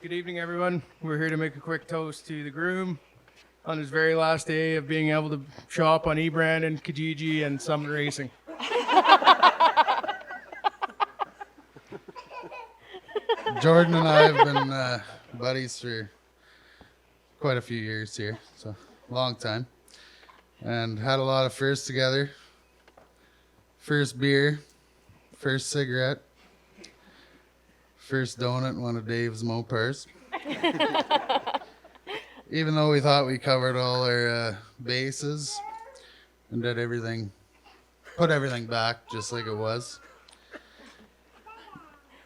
Good evening, everyone. We're here to make a quick toast to the groom on his very last day of being able to shop on eBrand, Kijiji, and Summit Racing. Jordan and I have been buddies for quite a few years here, so long time, and had a lot of firsts together. First beer, first cigarette, first donut in one of Dave's Mopars. Even though we thought we covered all our bases and did everything, put everything back just like it was.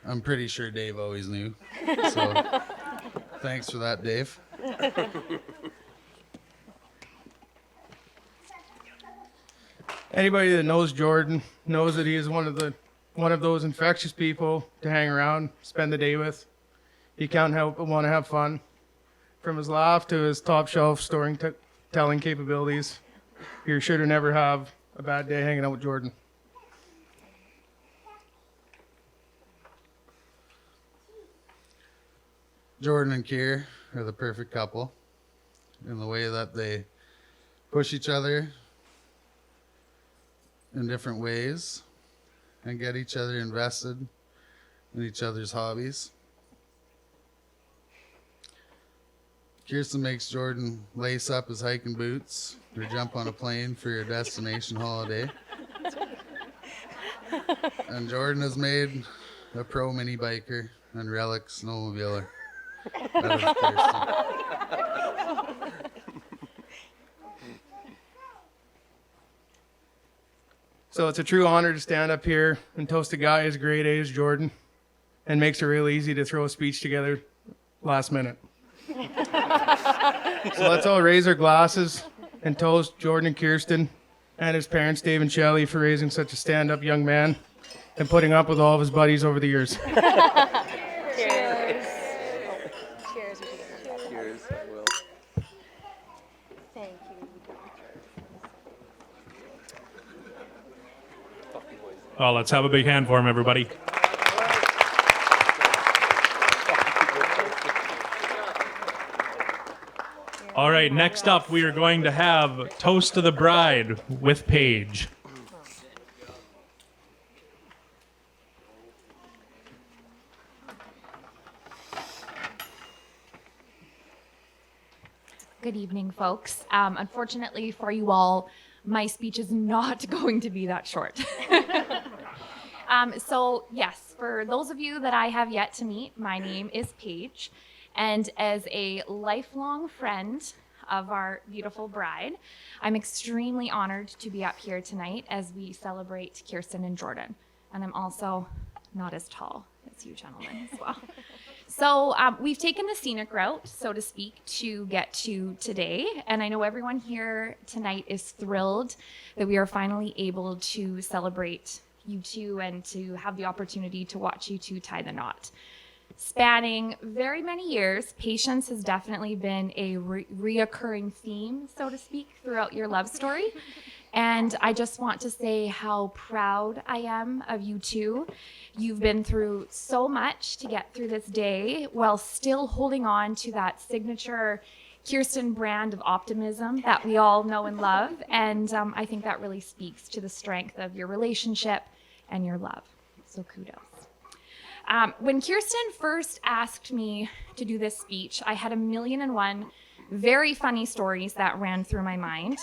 I'm pretty sure Dave always knew. So thanks for that, Dave. Anybody that knows Jordan knows that he is one of those infectious people to hang around, spend the day with. He can't help but want to have fun. From his laugh to his top shelf storytelling capabilities, you're sure to never have a bad day hanging out with Jordan. Jordan and Kier are the perfect couple in the way that they push each other in different ways and get each other invested in each other's hobbies. Kyrsten makes Jordan lace up his hiking boots or jump on a plane for your destination holiday. And Jordan has made a pro mini biker and relic snowmobiler out of Kyrsten. So it's a true honor to stand up here and toast a guy as great as Jordan, and makes it real easy to throw a speech together last minute. So let's all raise our glasses and toast Jordan and Kyrsten and his parents, Dave and Shelley, for raising such a stand-up young man and putting up with all of his buddies over the years. Cheers. Cheers. Cheers, I will. Thank you. Oh, let's have a big hand for him, everybody. All right, next up, we are going to have Toast to the Bride with Paige. Good evening, folks. Unfortunately for you all, my speech is not going to be that short. So yes, for those of you that I have yet to meet, my name is Paige. And as a lifelong friend of our beautiful bride, I'm extremely honored to be up here tonight as we celebrate Kyrsten and Jordan. And I'm also not as tall as you gentlemen as well. So we've taken the scenic route, so to speak, to get to today. And I know everyone here tonight is thrilled that we are finally able to celebrate you two and to have the opportunity to watch you two tie the knot. Spanning very many years, patience has definitely been a reoccurring theme, so to speak, throughout your love story. And I just want to say how proud I am of you two. You've been through so much to get through this day while still holding on to that signature Kyrsten brand of optimism that we all know and love. And I think that really speaks to the strength of your relationship and your love. So kudos. When Kyrsten first asked me to do this speech, I had 1,000,001 very funny stories that ran through my mind.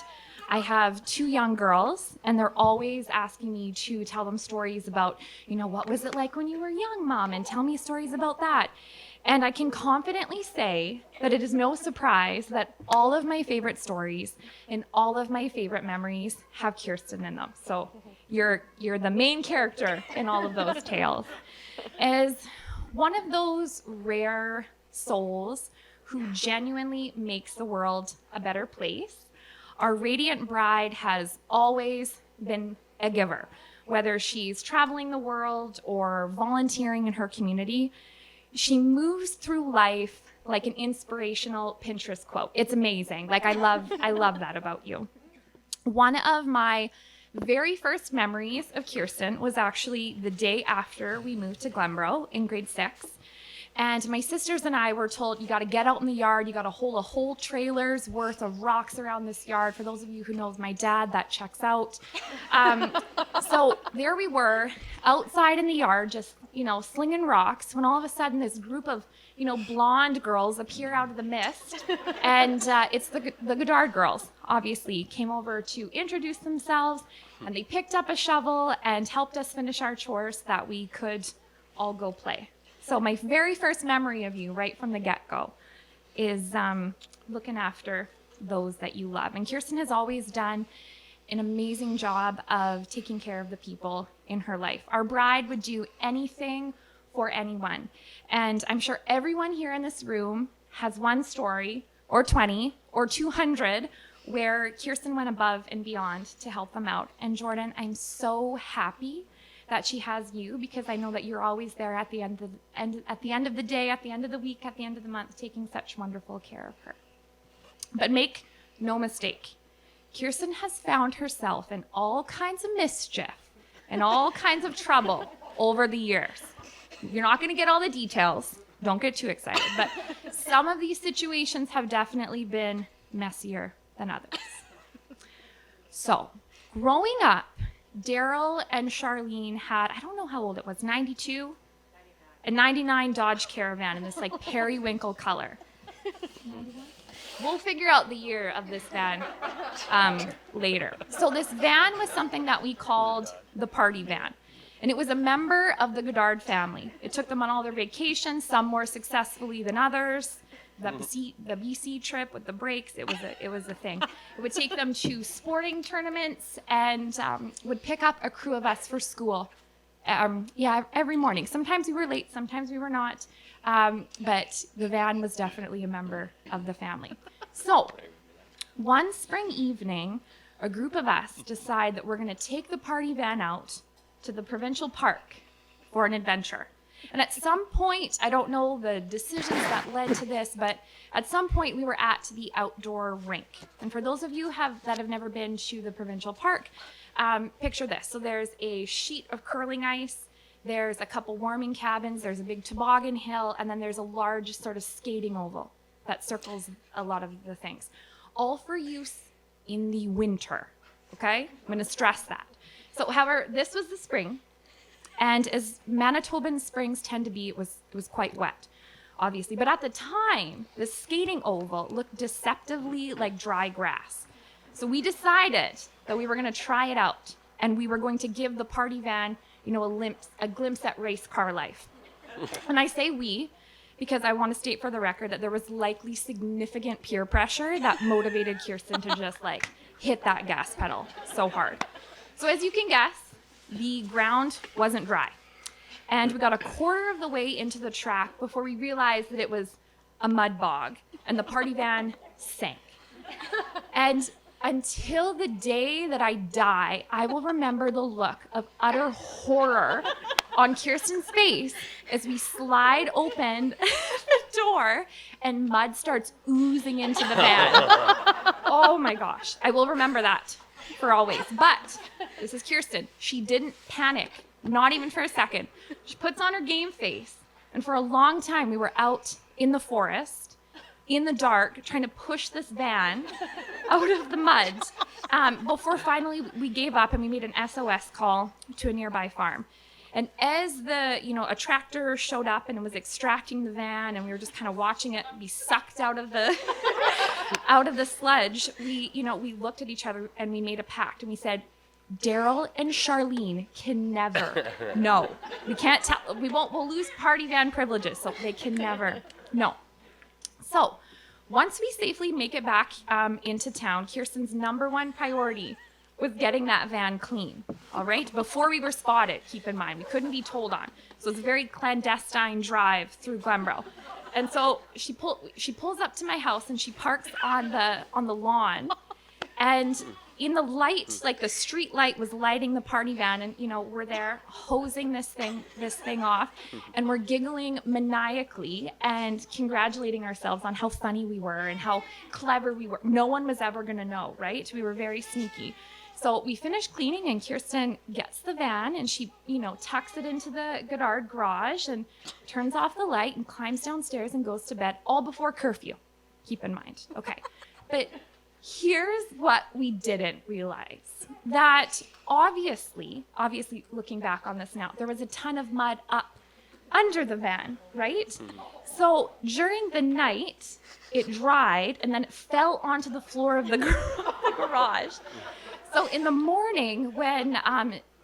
I have 2 young girls, and they're always asking me to tell them stories about, what was it like when you were young, Mom? And tell me stories about that. And I can confidently say that it is no surprise that all of my favorite stories and all of my favorite memories have Kyrsten in them. So you're the main character in all of those tales. As one of those rare souls who genuinely makes the world a better place, our radiant bride has always been a giver. Whether she's traveling the world or volunteering in her community, she moves through life like an inspirational Pinterest quote. It's amazing. I love that about you. One of my very first memories of Kyrsten was actually the day after we moved to Glenboro in grade 6. And my sisters and I were told, you got to get out in the yard. You got to hold a whole trailer's worth of rocks around this yard. For those of you who knows my dad, that checks out. So there we were outside in the yard, just, slinging rocks, when all of a sudden this group of, blonde girls appear out of the mist. And it's the Godard girls, obviously, came over to introduce themselves. And they picked up a shovel and helped us finish our chores so that we could all go play. So my very first memory of you right from the get-go is looking after those that you love. And Kyrsten has always done an amazing job of taking care of the people in her life. Our bride would do anything for anyone. And I'm sure everyone here in this room has one story, or 20, or 200, where Kyrsten went above and beyond to help them out. And Jordan, I'm so happy that she has you, because I know that you're always there at the end of the day, at the end of the week, at the end of the month, taking such wonderful care of her. But make no mistake, Kyrsten has found herself in all kinds of mischief and all kinds of trouble over the years. You're not going to get all the details. Don't get too excited. But some of these situations have definitely been messier than others. So, growing up, Daryl and Charlene had, I don't know how old it was, 92? A 99 Dodge Caravan in this like periwinkle color. We'll figure out the year of this van later. So this van was something that we called the party van. And it was a member of the Godard family. It took them on all their vacations, some more successfully than others. The BC trip with the breaks, it was a thing. It would take them to sporting tournaments and would pick up a crew of us for school. Every morning. Sometimes we were late, sometimes we were not. But the van was definitely a member of the family. So one spring evening, a group of us decide that we're going to take the party van out to the provincial park for an adventure. And at some point, I don't know the decisions that led to this, but at some point we were at the outdoor rink. And for those of you that have never been to the provincial park, picture this. So there's a sheet of curling ice, there's a couple warming cabins, there's a big toboggan hill, and then there's a large sort of skating oval that circles a lot of the things. All for use in the winter, okay? I'm going to stress that. So, however, this was the spring. And as Manitoban springs tend to be, it was quite wet, obviously. But at the time, the skating oval looked deceptively like dry grass. So we decided that we were going to try it out, and we were going to give the party van, a glimpse at race car life. And I say we, because I want to state for the record that there was likely significant peer pressure that motivated Kyrsten to just hit that gas pedal so hard. So as you can guess, the ground wasn't dry. And we got a quarter of the way into the track before we realized that it was a mud bog and the party van sank. And until the day that I die, I will remember the look of utter horror on Kyrsten's face as we slide open the door and mud starts oozing into the van. Oh my gosh, I will remember that for always. But this is Kyrsten. She didn't panic, not even for a second. She puts on her game face, and for a long time we were out in the forest, in the dark, trying to push this van out of the mud before finally we gave up and we made an SOS call to a nearby farm. And as a tractor showed up and it was extracting the van, and we were just kind of watching it be sucked out of the out of the sludge, we looked at each other and we made a pact, and we said, Daryl and Charlene can never. No, we can't tell. We'll lose party van privileges, so they can never. No. So once we safely make it back into town, Kyrsten's number one priority was getting that van clean, all right? Before we were spotted, keep in mind. We couldn't be told on. So it's a very clandestine drive through Glenbrook. And so she pulls up to my house and she parks on the lawn. And in the light, like the street light was lighting the party van, and we're there hosing this thing off, and we're giggling maniacally and congratulating ourselves on how funny we were and how clever we were. No one was ever gonna know, right? We were very sneaky. So we finish cleaning, and Kyrsten gets the van, and she, tucks it into the Goddard garage and turns off the light and climbs downstairs and goes to bed, all before curfew. Keep in mind. Okay. But here's what we didn't realize. That obviously looking back on this now, there was a ton of mud up under the van, right? So during the night, it dried and then it fell onto the floor of the garage. So in the morning, when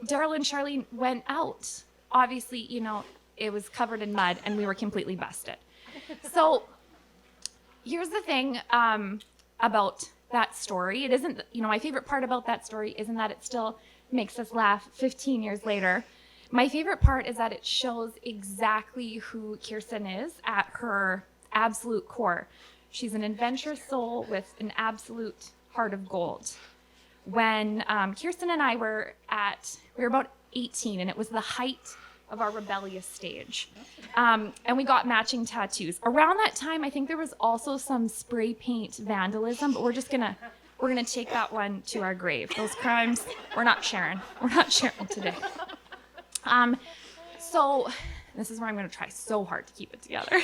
Daryl and Charlene went out, obviously, it was covered in mud and we were completely busted. So here's the thing about that story. It isn't, my favorite part about that story isn't that it still makes us laugh 15 years later. My favorite part is that it shows exactly who Kyrsten is at her absolute core. She's an adventurous soul with an absolute heart of gold. When Kyrsten and I were about 18, and it was the height of our rebellious stage. And we got matching tattoos. Around that time, I think there was also some spray paint vandalism, but we're gonna take that one to our grave. Those crimes, we're not sharing today. So this is where I'm gonna try so hard to keep it together.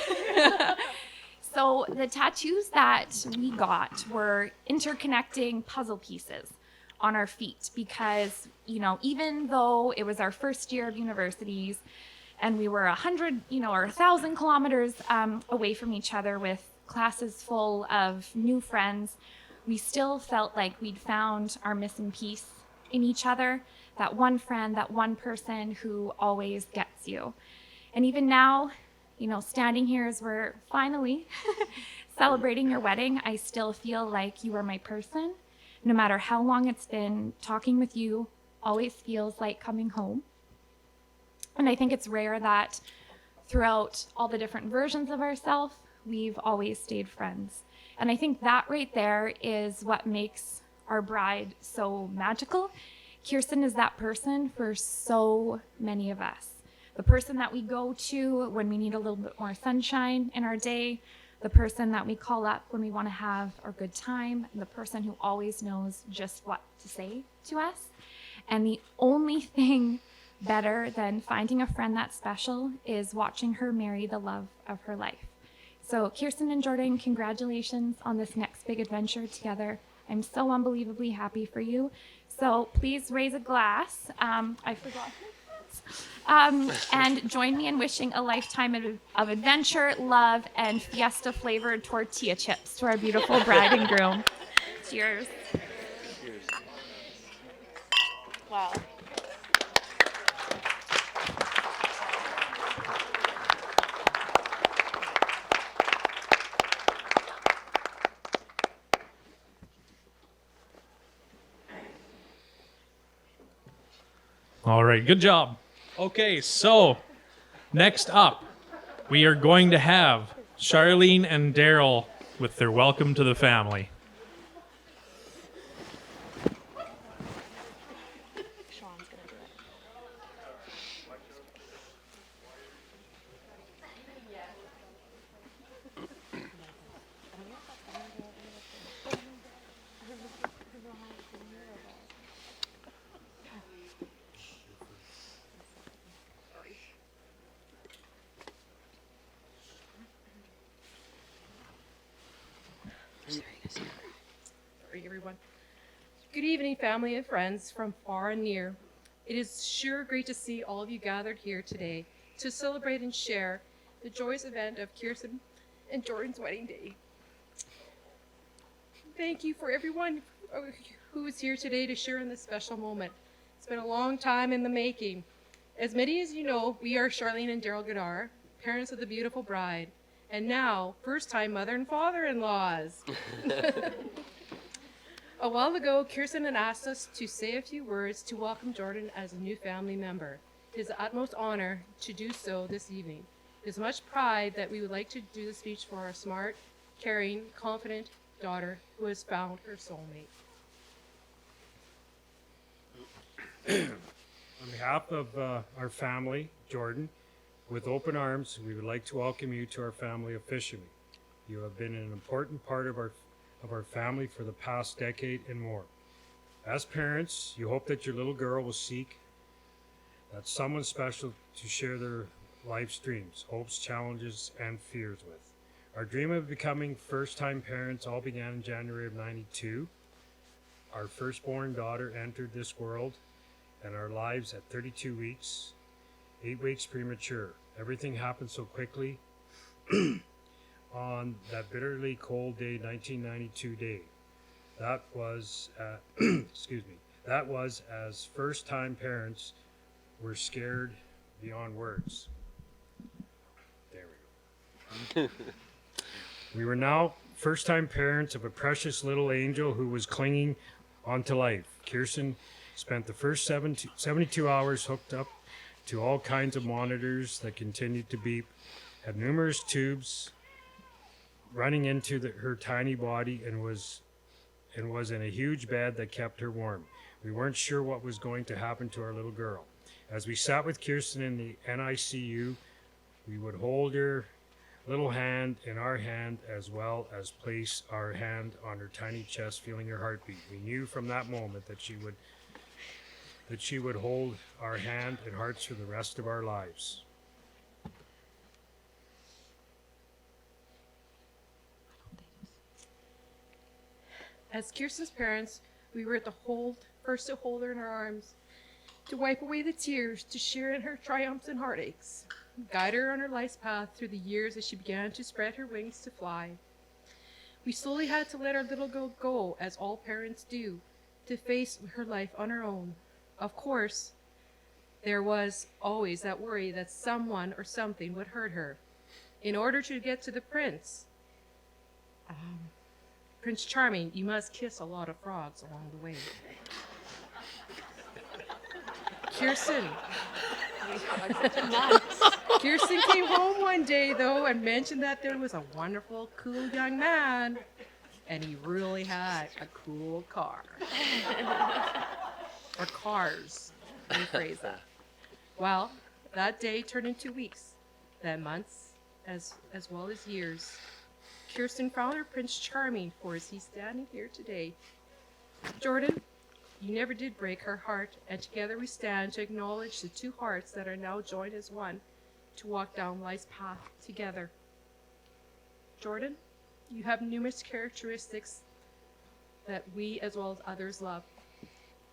So the tattoos that we got were interconnecting puzzle pieces on our feet because, even though it was our first year of universities and we were 100, or 1,000 kilometers away from each other with classes full of new friends, we still felt like we'd found our missing piece in each other, that one friend, that one person who always gets you. And even now, standing here as we're finally celebrating your wedding, I still feel like you are my person. No matter how long it's been, talking with you always feels like coming home. And I think it's rare that throughout all the different versions of ourselves, we've always stayed friends. And I think that right there is what makes our bride so magical. Kyrsten is that person for so many of us. The person that we go to when we need a little bit more sunshine in our day, the person that we call up when we want to have a good time, and the person who always knows just what to say to us. And the only thing better than finding a friend that special is watching her marry the love of her life. So Kyrsten and Jordan, congratulations on this next big adventure together. I'm so unbelievably happy for you. So please raise a glass. I forgot. And join me in wishing a lifetime of adventure, love, and fiesta-flavored tortilla chips to our beautiful bride and groom. Cheers. Cheers. Wow. All right, good job. Okay, so next up, we are going to have Charlene and Daryl with their welcome to the family. Sean's gonna do it. Sorry, everyone. Good evening, family and friends from far and near. It is sure great to see all of you gathered here today to celebrate and share the joyous event of Kyrsten and Jordan's wedding day. Thank you for everyone who is here today to share in this special moment. It's been a long time in the making. As many as you know, we are Charlene and Daryl Goddard, parents of the beautiful bride, and now first-time mother and father-in-laws. A while ago, Kyrsten had asked us to say a few words to welcome Jordan as a new family member. It is the utmost honor to do so this evening. It is much pride that we would like to do the speech for our smart, caring, confident daughter who has found her soulmate. On behalf of our family, Jordan, with open arms, we would like to welcome you to our family officially. You have been an important part of our family for the past decade and more. As parents, you hope that your little girl will seek that someone special to share their life's dreams, hopes, challenges, and fears with. Our dream of becoming first-time parents all began in January of '92. Our firstborn daughter entered this world and our lives at 32 weeks, 8 weeks premature. Everything happened so quickly on that bitterly cold day, 1992 day. That was, excuse me, that was as first-time parents were scared beyond words. There we go. We were now first-time parents of a precious little angel who was clinging onto life. Kyrsten spent the first 72 hours hooked up to all kinds of monitors that continued to beep, had numerous tubes running into her tiny body, and was in a huge bed that kept her warm. We weren't sure what was going to happen to our little girl. As we sat with Kyrsten in the NICU, we would hold her little hand in our hand, as well as place our hand on her tiny chest, feeling her heartbeat. We knew from that moment that she would hold our hand and hearts for the rest of our lives. As Kyrsten's parents, we were first to hold her in our arms, to wipe away the tears, to share in her triumphs and heartaches, guide her on her life's path through the years as she began to spread her wings to fly. We slowly had to let our little girl go, as all parents do, to face her life on her own. Of course, there was always that worry that someone or something would hurt her. In order to get to the prince, Prince Charming, you must kiss a lot of frogs along the way. Kyrsten came home one day, though, and mentioned that there was a wonderful, cool young man, and he really had a cool car. Or cars, rephrase it. Well, that day turned into weeks, then months, as well as years. Kyrsten found her Prince Charming, for as he's standing here today. Jordan, you never did break her heart, and together we stand to acknowledge the two hearts that are now joined as one to walk down life's path together. Jordan, you have numerous characteristics that we as well as others love.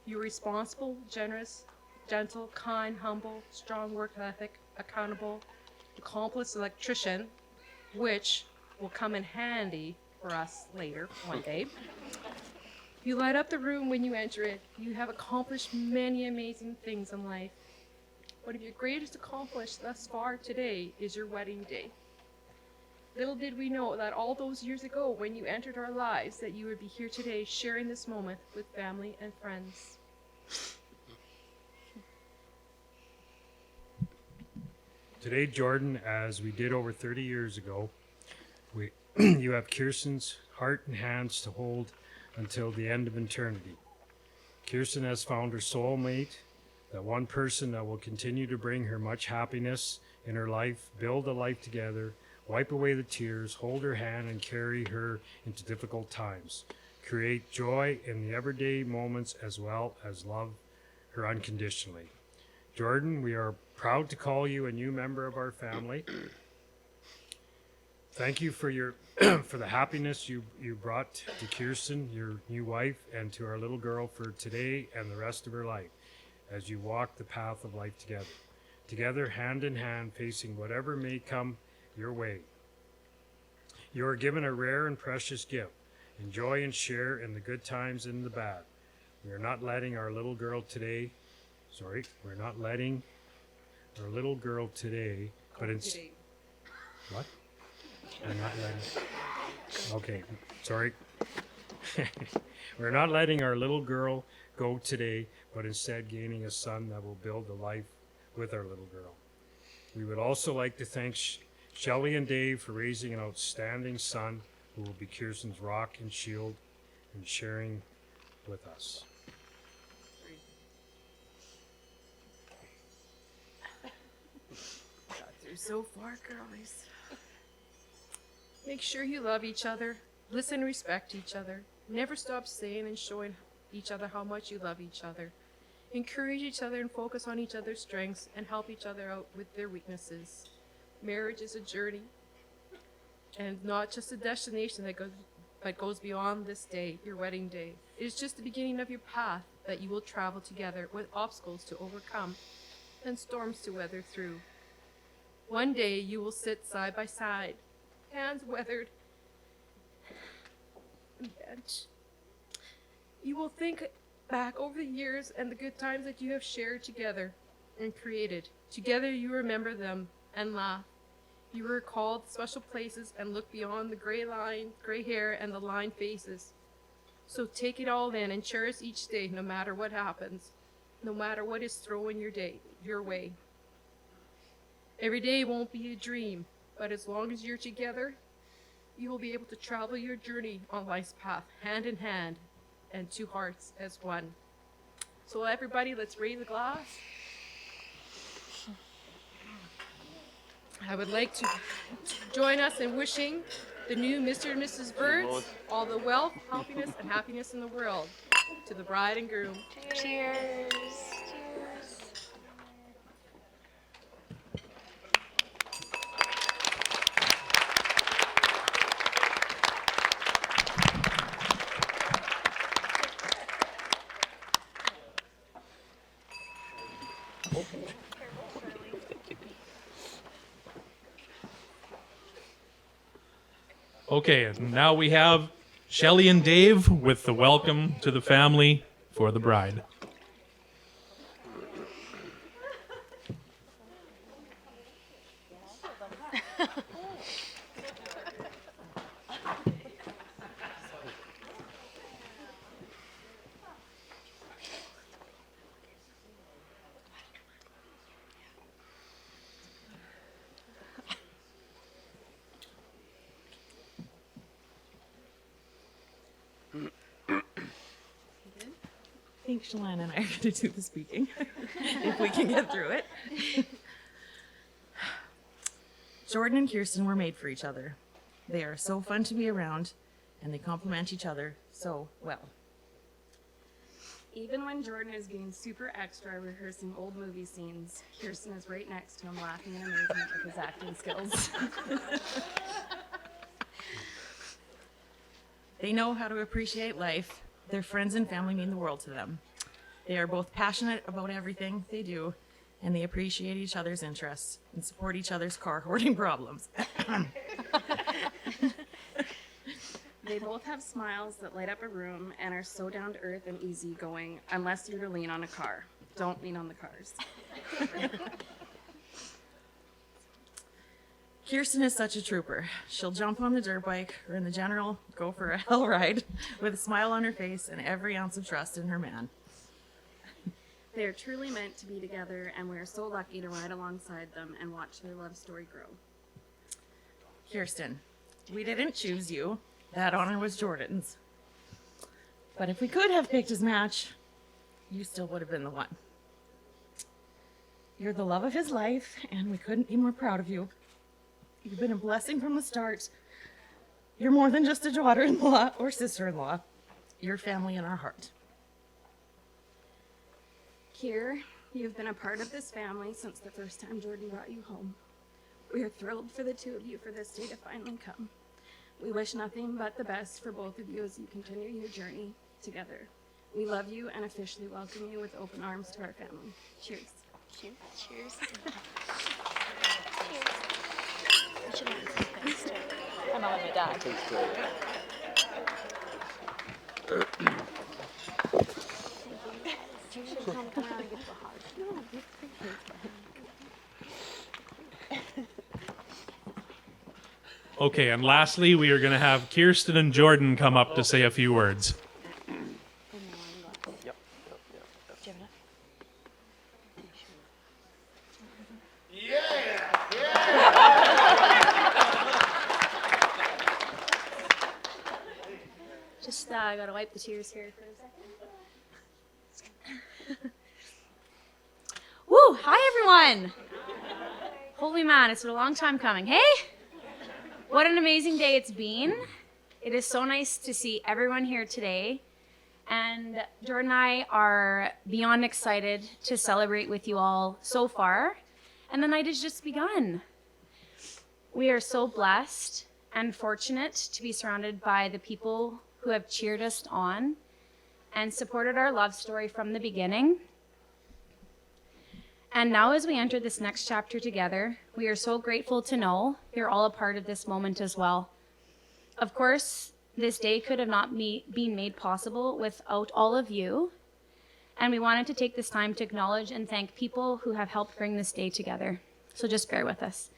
You're responsible, generous, gentle, kind, humble, strong work ethic, accountable, accomplished electrician, which will come in handy for us later one day. You light up the room when you enter it. You have accomplished many amazing things in life. One of your greatest accomplishments thus far today is your wedding day. Little did we know that all those years ago when you entered our lives that you would be here today sharing this moment with family and friends. Today, Jordan, as we did over 30 years ago, you have Kyrsten's heart and hands to hold until the end of eternity. Kyrsten has found her soulmate, that one person that will continue to bring her much happiness in her life, build a life together, wipe away the tears, hold her hand, and carry her into difficult times. Create joy in the everyday moments as well as love her unconditionally. Jordan, we are proud to call you a new member of our family. Thank you for your for the happiness you brought to Kyrsten, your new wife, and to our little girl for today and the rest of her life as you walk the path of life together. Together, hand in hand, facing whatever may come your way. You are given a rare and precious gift. Enjoy and share in the good times and the bad. We're not letting our little girl today, but what? We're not letting, okay, sorry. We're not letting our little girl go today, but instead gaining a son that will build a life with our little girl. We would also like to thank Shelley and Dave for raising an outstanding son who will be Kyrsten's rock and shield and sharing with us. Got through so far, girlies. Make sure you love each other, listen and respect each other. Never stop saying and showing each other how much you love each other. Encourage each other and focus on each other's strengths and help each other out with their weaknesses. Marriage is a journey and not just a destination that goes beyond this day, your wedding day. It is just the beginning of your path that you will travel together with obstacles to overcome and storms to weather through. One day you will sit side by side, hands weathered, and bench. You will think back over the years and the good times that you have shared together and created. Together you remember them and laugh. You recall the special places and look beyond the gray hair and the lined faces. So take it all in and cherish each day no matter what happens, no matter what is thrown your way. Every day won't be a dream, but as long as you're together, you will be able to travel your journey on life's path, hand in hand, and two hearts as one. So everybody, let's raise a glass. I would like to join us in wishing the new Mr. and Mrs. Birds all the wealth, happiness, and happiness in the world. To the bride and groom. Cheers. Okay, and now we have Shelley and Dave with the welcome to the family for the bride. I think Shalana and I are going to do the speaking, if we can get through it. Jordan and Kyrsten were made for each other. They are so fun to be around, and they complement each other so well. Even when Jordan is being super extra rehearsing old movie scenes, Kyrsten is right next to him laughing in amazement with his acting skills. They know how to appreciate life. Their friends and family mean the world to them. They are both passionate about everything they do, and they appreciate each other's interests and support each other's car hoarding problems. They both have smiles that light up a room and are so down to earth and easygoing, unless you're to lean on a car. Don't lean on the cars. Kyrsten is such a trooper. She'll jump on the dirt bike or in the general, go for a hell ride with a smile on her face and every ounce of trust in her man. They are truly meant to be together, and we are so lucky to ride alongside them and watch their love story grow. Kyrsten, we didn't choose you. That honor was Jordan's. But if we could have picked his match, you still would have been the one. You're the love of his life, and we couldn't be more proud of you. You've been a blessing from the start. You're more than just a daughter-in-law or sister-in-law. You're family in our heart. Kyr, you've been a part of this family since the first time Jordan brought you home. We are thrilled for the two of you for this day to finally come. We wish nothing but the best for both of you as you continue your journey together. We love you and officially welcome you with open arms to our family. Cheers. Cheers. Cheers. We should have this too. I'm not with my dad. You should come around and get the hug. No, Okay, and lastly, we are going to have Kyrsten and Jordan come up to say a few words. Yep. Just gotta wipe the tears here for a second. Woo! Hi everyone! Holy man, it's been a long time coming. Hey! What an amazing day it's been. It is so nice to see everyone here today. And Jordan and I are beyond excited to celebrate with you all so far. And the night has just begun. We are so blessed and fortunate to be surrounded by the people who have cheered us on and supported our love story from the beginning. And now, as we enter this next chapter together, we are so grateful to know you're all a part of this moment as well. Of course, this day could have not been made possible without all of you. And we wanted to take this time to acknowledge and thank people who have helped bring this day together. So just bear with us.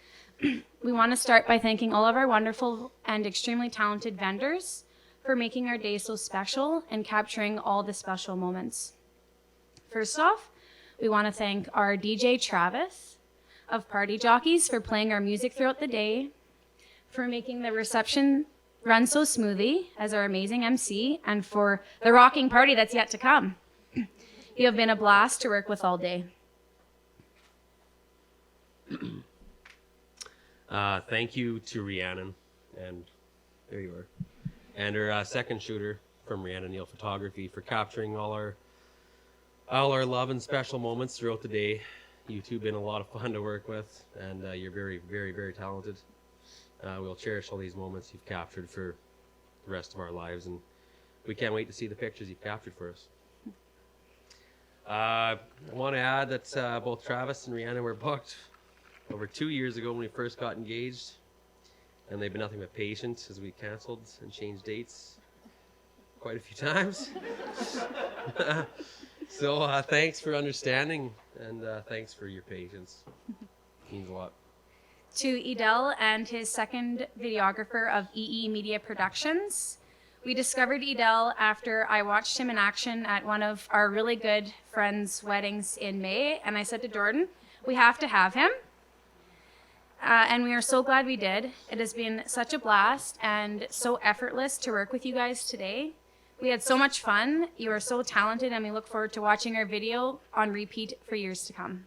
We want to start by thanking all of our wonderful and extremely talented vendors for making our day so special and capturing all the special moments. First off, we want to thank our DJ Travis of Party Jockeys for playing our music throughout the day, for making the reception run so smoothly as our amazing MC, and for the rocking party that's yet to come. You have been a blast to work with all day. Thank you to Rhiannon, and there you are, and her second shooter from Rhiannon Neal Photography for capturing all our love and special moments throughout the day. You two have been a lot of fun to work with, and you're very, very, very talented. We'll cherish all these moments you've captured for the rest of our lives, and we can't wait to see the pictures you've captured for us. I want to add that both Travis and Rhiannon were booked over 2 years ago when we first got engaged, and they've been nothing but patient as we canceled and changed dates quite a few times. So thanks for understanding, and thanks for your patience. It means a lot. To Edel and his second videographer of EE Media Productions. We discovered Edel after I watched him in action at one of our really good friends' weddings in May, and I said to Jordan, we have to have him. And we are so glad we did. It has been such a blast and so effortless to work with you guys today. We had so much fun. You are so talented, and we look forward to watching our video on repeat for years to come.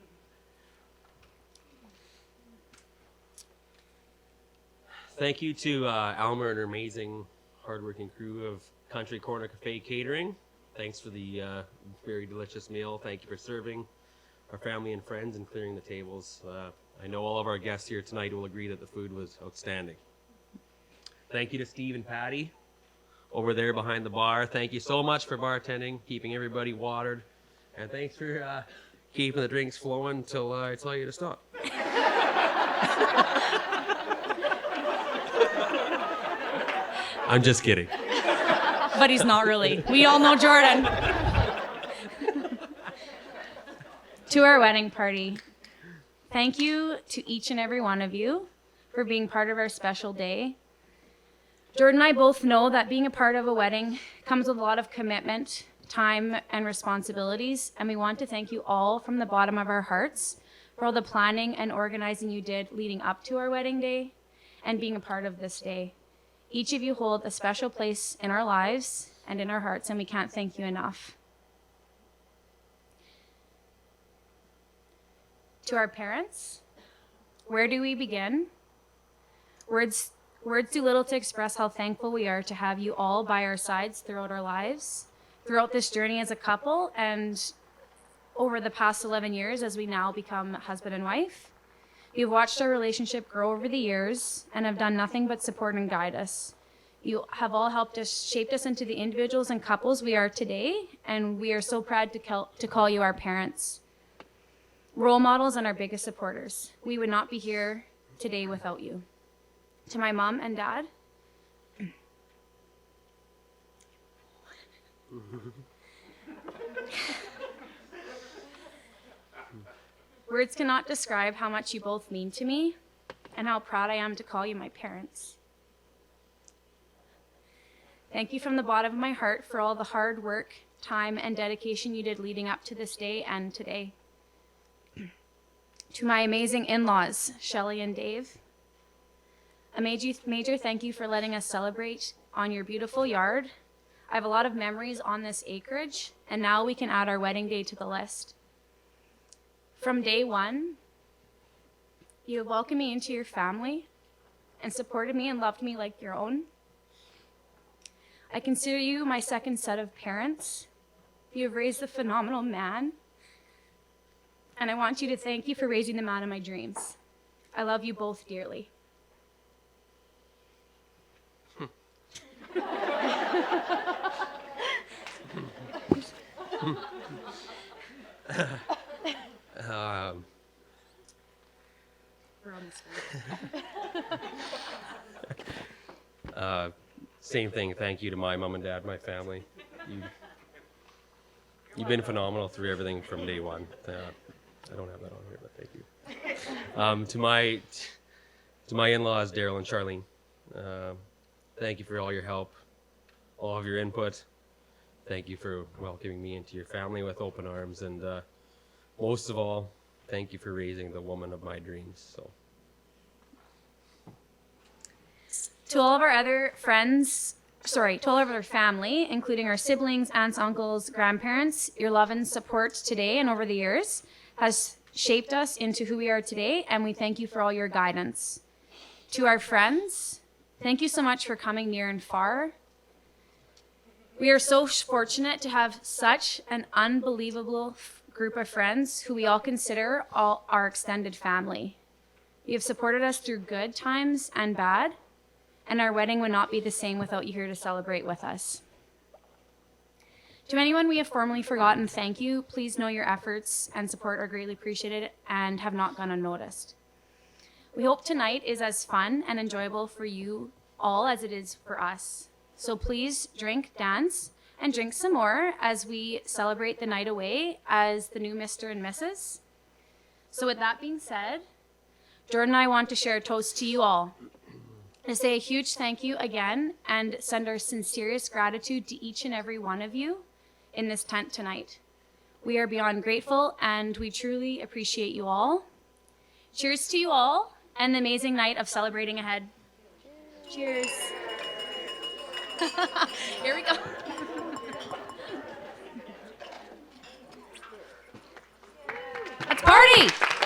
Thank you to Alma and her amazing, hardworking crew of Country Corner Cafe Catering. Thanks for the very delicious meal. Thank you for serving our family and friends and clearing the tables. I know all of our guests here tonight will agree that the food was outstanding. Thank you to Steve and Patty over there behind the bar. Thank you so much for bartending, keeping everybody watered, and thanks for keeping the drinks flowing until I tell you to stop. I'm just kidding. But he's not really. We all know Jordan. To our wedding party, thank you to each and every one of you for being part of our special day. Jordan and I both know that being a part of a wedding comes with a lot of commitment, time, and responsibilities, and we want to thank you all from the bottom of our hearts for all the planning and organizing you did leading up to our wedding day and being a part of this day. Each of you hold a special place in our lives and in our hearts, and we can't thank you enough. To our parents, where do we begin? Words do little to express how thankful we are to have you all by our sides throughout our lives, throughout this journey as a couple, and over the past 11 years as we now become husband and wife. You've watched our relationship grow over the years and have done nothing but support and guide us. You have all helped us, shaped us into the individuals and couples we are today, and we are so proud to call you our parents. Role models and our biggest supporters. We would not be here today without you. To my mom and dad, words cannot describe how much you both mean to me and how proud I am to call you my parents. Thank you from the bottom of my heart for all the hard work, time, and dedication you did leading up to this day and today. To my amazing in-laws, Shelley and Dave, a major thank you for letting us celebrate on your beautiful yard. I have a lot of memories on this acreage, and now we can add our wedding day to the list. From day one, you have welcomed me into your family and supported me and loved me like your own. I consider you my second set of parents. You have raised a phenomenal man, and I want you to thank you for raising the man of my dreams. I love you both dearly. Same thing. Thank you to my mom and dad, my family. You've been phenomenal through everything from day one. I don't have that on here, but thank you. To my in-laws, Daryl and Charlene, thank you for all your help, all of your input. Thank you for welcoming me into your family with open arms, and most of all, thank you for raising the woman of my dreams. So. To all of our other friends, to all of our family, including our siblings, aunts, uncles, grandparents, your love and support today and over the years has shaped us into who we are today, and we thank you for all your guidance. To our friends, thank you so much for coming near and far. We are so fortunate to have such an unbelievable group of friends who we all consider all our extended family. You have supported us through good times and bad, and our wedding would not be the same without you here to celebrate with us. To anyone we have formally forgotten, thank you. Please know your efforts and support are greatly appreciated and have not gone unnoticed. We hope tonight is as fun and enjoyable for you all as it is for us. So please drink, dance, and drink some more as we celebrate the night away as the new Mr. and Mrs. So with that being said, Jordan and I want to share a toast to you all. To say a huge thank you again and send our sincerest gratitude to each and every one of you in this tent tonight. We are beyond grateful and we truly appreciate you all. Cheers to you all and the amazing night of celebrating ahead. Cheers. Here we go. Let's party!